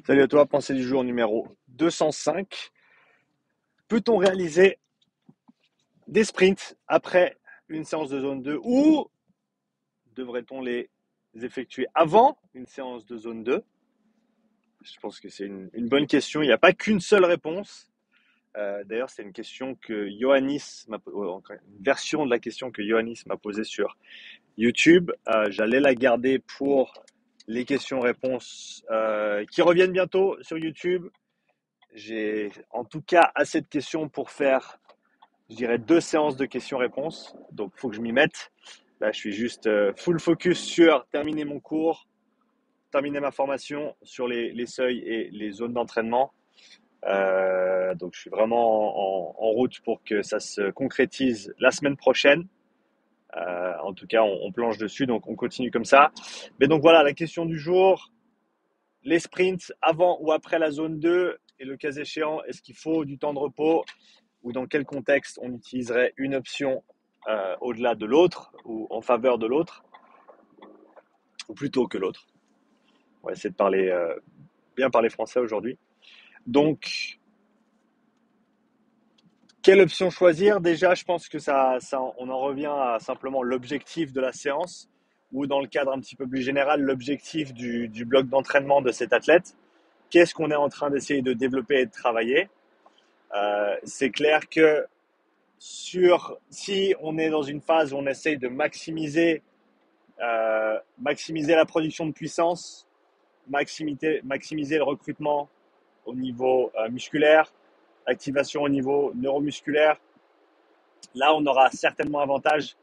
Salut à toi, pensée du jour numéro 205. Peut-on réaliser des sprints après une séance de zone 2 ou devrait-on les effectuer avant une séance de zone 2? Je pense que c'est une bonne question. Il n'y a pas qu'une seule réponse. D'ailleurs, c'est une question que une version de la question que Ioannis m'a posée sur YouTube. J'allais la garder pour les questions-réponses qui reviennent bientôt sur YouTube. J'ai en tout cas assez de questions pour faire, je dirais, 2 séances de questions-réponses. Donc, il faut que je m'y mette. Là, je suis juste full focus sur terminer mon cours, terminer ma formation sur les seuils et les zones d'entraînement. Donc, je suis vraiment en route pour que ça se concrétise la semaine prochaine. En tout cas, on planche dessus, donc on continue comme ça. Mais donc voilà, la question du jour, les sprints avant ou après la zone 2 et le cas échéant, est-ce qu'il faut du temps de repos ou dans quel contexte on utiliserait une option au-delà de l'autre ou en faveur de l'autre ou plutôt que l'autre. On va essayer de parler bien parler français aujourd'hui. Donc, quelle option choisir? Déjà, je pense que on en revient à simplement l'objectif de la séance ou dans le cadre un petit peu plus général, l'objectif du bloc d'entraînement de cet athlète. Qu'est-ce qu'on est en train d'essayer de développer et de travailler? C'est clair que si on est dans une phase où on essaye de maximiser la production de puissance, maximiser le recrutement au niveau musculaire, l'activation au niveau neuromusculaire. Là, on aura certainement avantage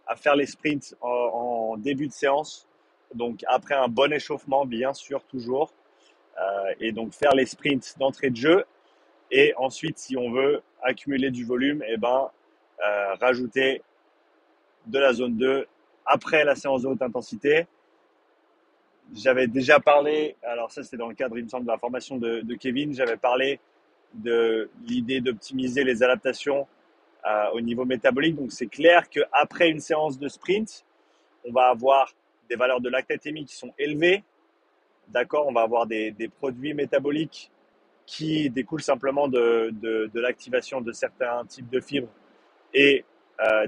à faire les sprints en début de séance. Donc, après un bon échauffement, bien sûr, toujours. Et donc, faire les sprints d'entrée de jeu. Et ensuite, si on veut accumuler du volume, rajouter de la zone 2 après la séance de haute intensité. J'avais déjà parlé, alors ça c'était dans le cadre, il me semble, de la formation de Kevin, j'avais parlé de l'idée d'optimiser les adaptations au niveau métabolique. Donc c'est clair qu'après une séance de sprint, on va avoir des valeurs de lactatémie qui sont élevées. D'accord, on va avoir des produits métaboliques qui découlent simplement de l'activation de certains types de fibres et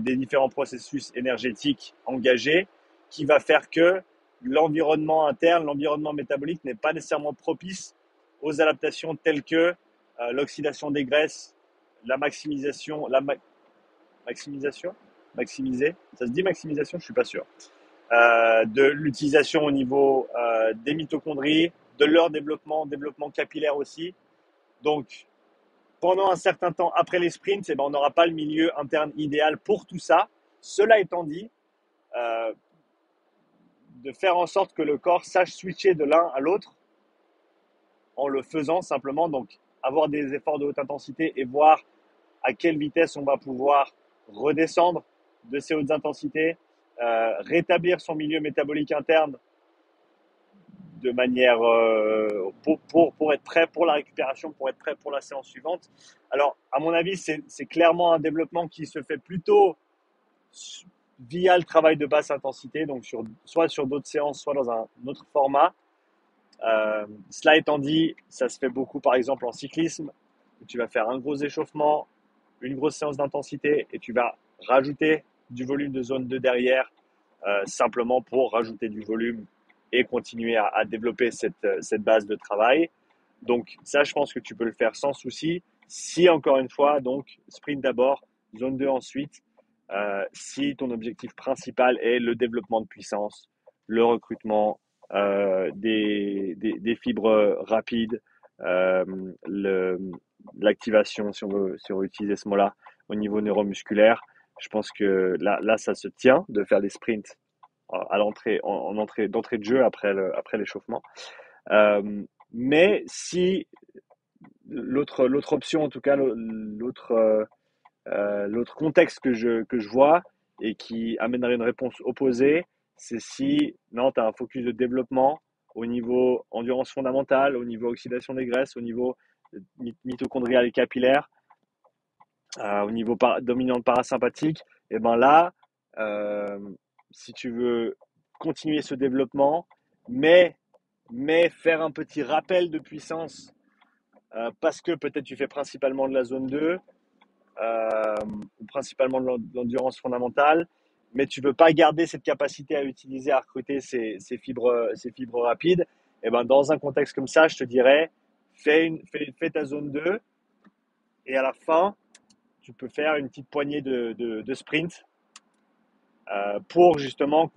des différents processus énergétiques engagés qui va faire que l'environnement interne, l'environnement métabolique n'est pas nécessairement propice aux adaptations telles que l'oxydation des graisses, la maximisation, maximisation, maximiser, ça se dit maximisation, je suis pas sûr, de l'utilisation au niveau des mitochondries, de leur développement capillaire aussi. Donc, pendant un certain temps après les sprints, on n'aura pas le milieu interne idéal pour tout ça. Cela étant dit, euh, de faire en sorte que le corps sache switcher de l'un à l'autre en le faisant simplement, donc avoir des efforts de haute intensité et voir à quelle vitesse on va pouvoir redescendre de ces hautes intensités, rétablir son milieu métabolique interne de manière pour être prêt pour la récupération, pour être prêt pour la séance suivante. Alors, à mon avis, c'est clairement un développement qui se fait plutôt via le travail de basse intensité, donc soit sur d'autres séances, soit dans un autre format. Cela étant dit, ça se fait beaucoup par exemple en cyclisme, où tu vas faire un gros échauffement, une grosse séance d'intensité et tu vas rajouter du volume de zone 2 derrière, simplement pour rajouter du volume et continuer à développer cette base de travail. Donc ça, je pense que tu peux le faire sans souci. Si encore une fois, donc sprint d'abord, zone 2 ensuite, si ton objectif principal est le développement de puissance, le recrutement des fibres rapides, euh, le, l'activation, si on veut utiliser ce mot-là, au niveau neuromusculaire, je pense que là, ça se tient de faire des sprints à l'entrée, d'entrée de jeu après l'échauffement. Euh, mais si l'autre option, en tout cas l'autre contexte que je vois et qui amènerait une réponse opposée, c'est si non, tu as un focus de développement au niveau endurance fondamentale, au niveau oxydation des graisses, au niveau mitochondrial et capillaire, au niveau dominante parasympathique, et ben là, euh, si tu veux continuer ce développement, mais mais faire un petit rappel de puissance parce que peut-être tu fais principalement de la zone 2 euh, ou principalement de l'endurance fondamentale, mais tu ne veux pas garder cette capacité à utiliser, à recruter ces fibres rapides. Et ben, dans un contexte comme ça, je te dirais, fais ta zone 2 et à la fin, tu peux faire une petite poignée de sprint pour justement,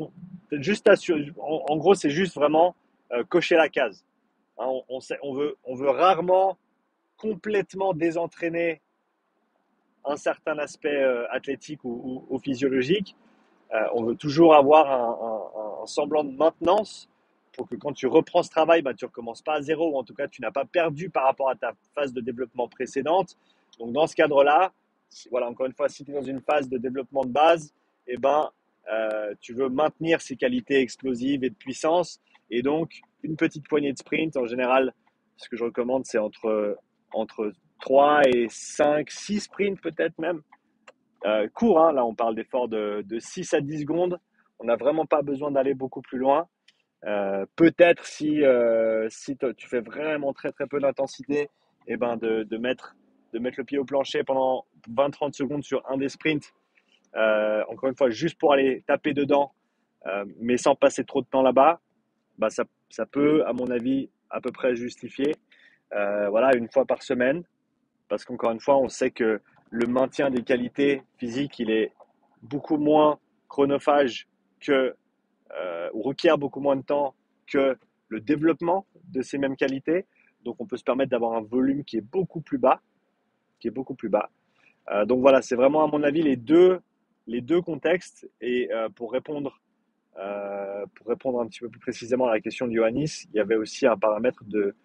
juste assurer, en gros, c'est juste vraiment cocher la case. Hein, on veut rarement complètement désentraîner un certain aspect athlétique ou physiologique. On veut toujours avoir un semblant de maintenance pour que quand tu reprends ce travail, bah, tu ne recommences pas à zéro, ou en tout cas, tu n'as pas perdu par rapport à ta phase de développement précédente. Donc, dans ce cadre-là, voilà, encore une fois, si tu es dans une phase de développement de base, eh ben, tu veux maintenir ces qualités explosives et de puissance. Et donc, une petite poignée de sprint, en général, ce que je recommande, c'est entre 3 et 5, 6 sprints peut-être même. Court, hein, là on parle d'efforts de 6 à 10 secondes. On n'a vraiment pas besoin d'aller beaucoup plus loin. Peut-être si tu fais vraiment très très peu d'intensité, eh ben de mettre le pied au plancher pendant 20-30 secondes sur un des sprints. Encore une fois, juste pour aller taper dedans, mais sans passer trop de temps là-bas, bah ça peut, à mon avis, à peu près justifier. Voilà, une fois par semaine, parce qu'encore une fois, on sait que le maintien des qualités physiques, il est beaucoup moins chronophage que, ou requiert beaucoup moins de temps que le développement de ces mêmes qualités. Donc, on peut se permettre d'avoir un volume qui est beaucoup plus bas, qui est beaucoup plus bas. Donc voilà, c'est vraiment à mon avis les deux contextes. Et pour répondre un petit peu plus précisément à la question de Ioannis, il y avait aussi un paramètre de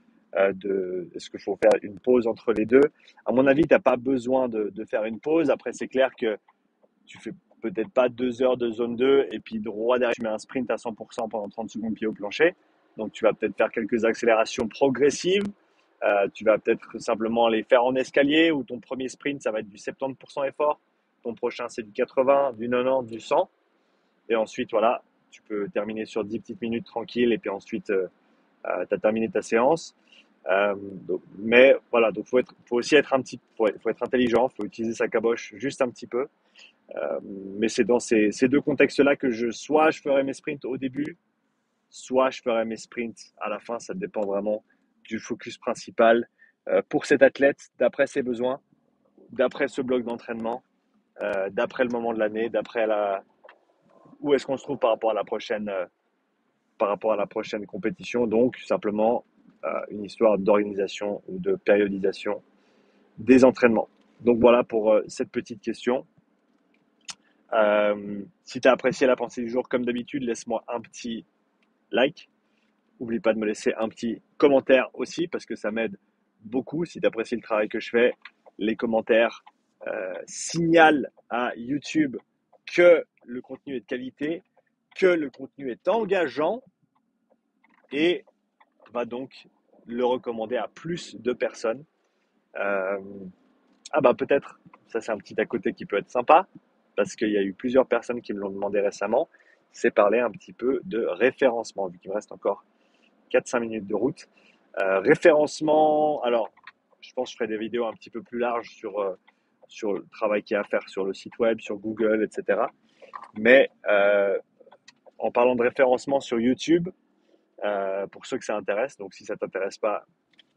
est-ce qu'il faut faire une pause entre les deux. À mon avis, tu n'as pas besoin de faire une pause. Après, c'est clair que tu fais peut-être pas 2 heures de zone 2 et puis droit derrière, tu mets un sprint à 100% pendant 30 secondes pied au plancher. Donc, tu vas peut-être faire quelques accélérations progressives. Tu vas peut-être simplement les faire en escalier ou ton premier sprint, ça va être du 70% effort. Ton prochain, c'est du 80, du 90, du 100. Et ensuite, voilà, tu peux terminer sur 10 petites minutes tranquilles et puis ensuite, tu as terminé ta séance. Mais voilà, donc faut aussi être faut être intelligent, faut utiliser sa caboche juste un petit peu. Mais c'est dans ces deux contextes-là que soit je ferai mes sprints au début, soit je ferai mes sprints à la fin. Ça dépend vraiment du focus principal pour cet athlète, d'après ses besoins, d'après ce bloc d'entraînement, d'après le moment de l'année, où est-ce qu'on se trouve par rapport à la prochaine compétition. Donc, simplement une histoire d'organisation ou de périodisation des entraînements. Donc, voilà pour cette petite question. Si tu as apprécié la pensée du jour, comme d'habitude, laisse-moi un petit like. N'oublie pas de me laisser un petit commentaire aussi, parce que ça m'aide beaucoup. Si tu apprécies le travail que je fais, les commentaires signalent à YouTube que le contenu est de qualité, que le contenu est engageant et va donc le recommander à plus de personnes. Euh, peut-être, ça c'est un petit à côté qui peut être sympa, parce qu'il y a eu plusieurs personnes qui me l'ont demandé récemment, c'est parler un petit peu de référencement, vu qu'il me reste encore 4-5 minutes de route. Référencement, alors je pense que je ferai des vidéos un petit peu plus larges sur le travail qu'il y a à faire sur le site web, sur Google, etc. Mais en parlant de référencement sur YouTube, pour ceux que ça intéresse, donc si ça ne t'intéresse pas,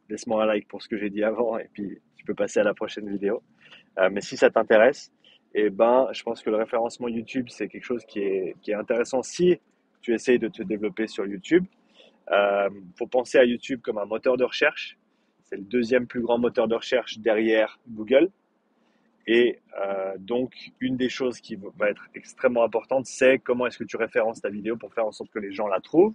laisse-moi un like pour ce que j'ai dit avant et puis tu peux passer à la prochaine vidéo. Mais si ça t'intéresse, eh ben, je pense que le référencement YouTube, c'est quelque chose qui est intéressant si tu essayes de te développer sur YouTube. Faut penser à YouTube comme un moteur de recherche. C'est le deuxième plus grand moteur de recherche derrière Google. Et donc, une des choses qui va être extrêmement importante, c'est comment est-ce que tu références ta vidéo pour faire en sorte que les gens la trouvent.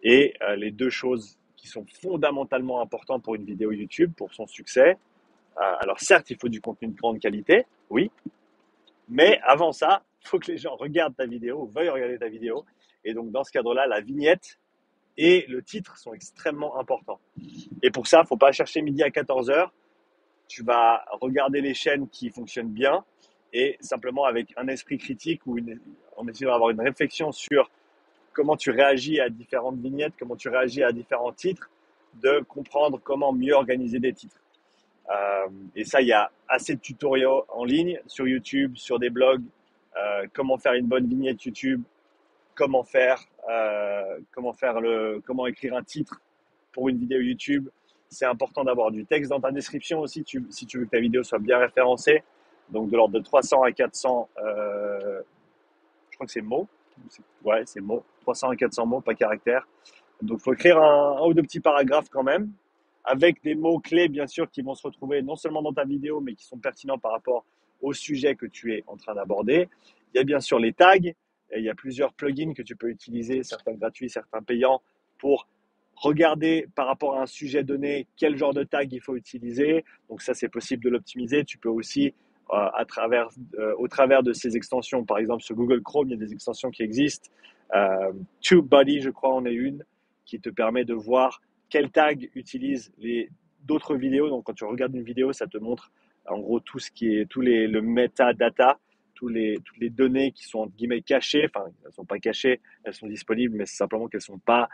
Et les deux choses qui sont fondamentalement importantes pour une vidéo YouTube, pour son succès. Alors certes, il faut du contenu de grande qualité, oui, mais avant ça, il faut que les gens regardent ta vidéo, veuillent regarder ta vidéo. Et donc, dans ce cadre-là, la vignette et le titre sont extrêmement importants. Et pour ça, il ne faut pas chercher midi à 14h. Tu vas regarder les chaînes qui fonctionnent bien et simplement avec un esprit critique ou en essayant d'avoir une réflexion sur comment tu réagis à différentes vignettes, comment tu réagis à différents titres, de comprendre comment mieux organiser des titres. Et ça, il y a assez de tutoriels en ligne sur YouTube, sur des blogs, comment faire une bonne vignette YouTube, comment faire, comment écrire un titre pour une vidéo YouTube. C'est important d'avoir du texte dans ta description aussi, si tu veux que ta vidéo soit bien référencée. Donc de l'ordre de 300 à 400, je crois que c'est mots. Ouais, c'est mots. 300 à 400 mots, pas caractères. Donc il faut écrire un ou deux petits paragraphes quand même, avec des mots-clés bien sûr qui vont se retrouver non seulement dans ta vidéo, mais qui sont pertinents par rapport au sujet que tu es en train d'aborder. Il y a bien sûr les tags, et il y a plusieurs plugins que tu peux utiliser, certains gratuits, certains payants, pour regarder par rapport à un sujet donné quel genre de tag il faut utiliser. Donc ça, c'est possible de l'optimiser. Tu peux aussi, au travers de ces extensions, par exemple sur Google Chrome, il y a des extensions qui existent. TubeBuddy, je crois, en est une, qui te permet de voir quel tag utilisent les d'autres vidéos. Donc, quand tu regardes une vidéo, ça te montre en gros tout ce qui est le metadata, toutes les données qui sont entre guillemets cachées. Enfin, elles sont pas cachées, elles sont disponibles, mais c'est simplement qu'elles sont pas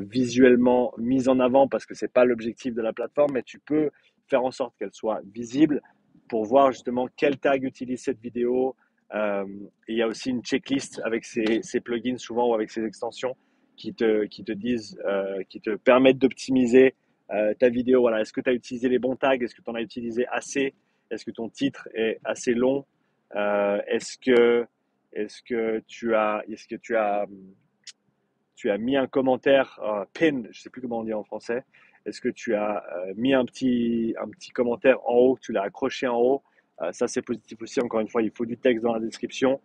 visuellement mises en avant parce que c'est pas l'objectif de la plateforme. Mais tu peux faire en sorte qu'elles soient visibles pour voir justement quel tag utilise cette vidéo. Et il y a aussi une checklist avec ces plugins souvent ou avec ces extensions qui te disent, qui te permettent d'optimiser ta vidéo. Voilà, est-ce que tu as utilisé les bons tags? Est-ce que tu en as utilisé assez? Est-ce que ton titre est assez long? Est-ce que, tu as mis un commentaire, pin, je sais plus comment on dit en français. Est-ce que tu as mis un petit commentaire en haut, que tu l'as accroché en haut? Ça, c'est positif aussi. Encore une fois, il faut du texte dans la description.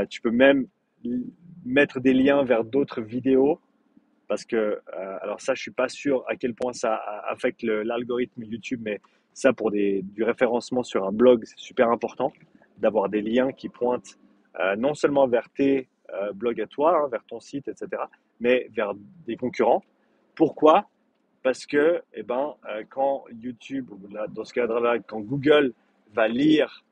Tu peux même mettre des liens vers d'autres vidéos parce que, alors ça, je suis pas sûr à quel point ça affecte l'algorithme YouTube, mais ça, pour du référencement sur un blog, c'est super important d'avoir des liens qui pointent non seulement vers tes blogs à toi, hein, vers ton site, etc., mais vers des concurrents. Pourquoi? Parce que, quand YouTube, ou là, dans ce cadre-là, quand Google va lire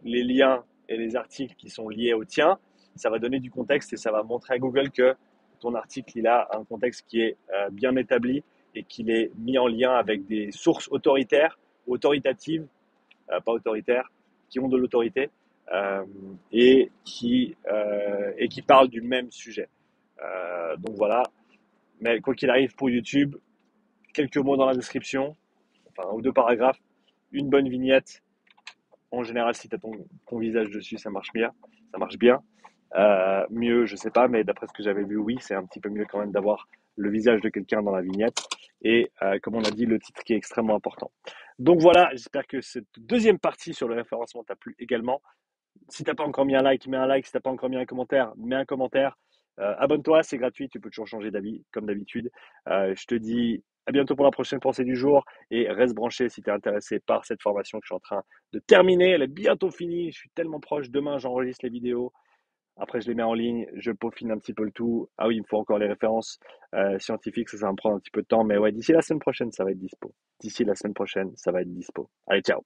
les liens et les articles qui sont liés au tien, ça va donner du contexte et ça va montrer à Google que ton article il a un contexte qui est bien établi et qu'il est mis en lien avec des sources autoritatives, pas autoritaires, qui ont de l'autorité euh, et qui parlent du même sujet. Donc voilà, mais quoi qu'il arrive pour YouTube, quelques mots dans la description, enfin un ou deux paragraphes, une bonne vignette. En général, si tu as ton visage dessus, ça marche bien. Ça marche bien. Mieux, je sais pas, mais d'après ce que j'avais vu, oui, c'est un petit peu mieux quand même d'avoir le visage de quelqu'un dans la vignette. Et comme on a dit, le titre qui est extrêmement important. Donc voilà, j'espère que cette deuxième partie sur le référencement t'a plu également. Si t'as pas encore mis un like, mets un like. Si t'as pas encore mis un commentaire, mets un commentaire. Abonne-toi, c'est gratuit, tu peux toujours changer d'avis, comme d'habitude. Je te dis à bientôt pour la prochaine pensée du jour et reste branché si tu es intéressé par cette formation que je suis en train de terminer. Elle est bientôt finie, je suis tellement proche. Demain, j'enregistre les vidéos. Après, je les mets en ligne, je peaufine un petit peu le tout. Ah oui, il me faut encore les références scientifiques, ça va me prendre un petit peu de temps. Mais ouais, d'ici la semaine prochaine, ça va être dispo. D'ici la semaine prochaine, ça va être dispo. Allez, ciao!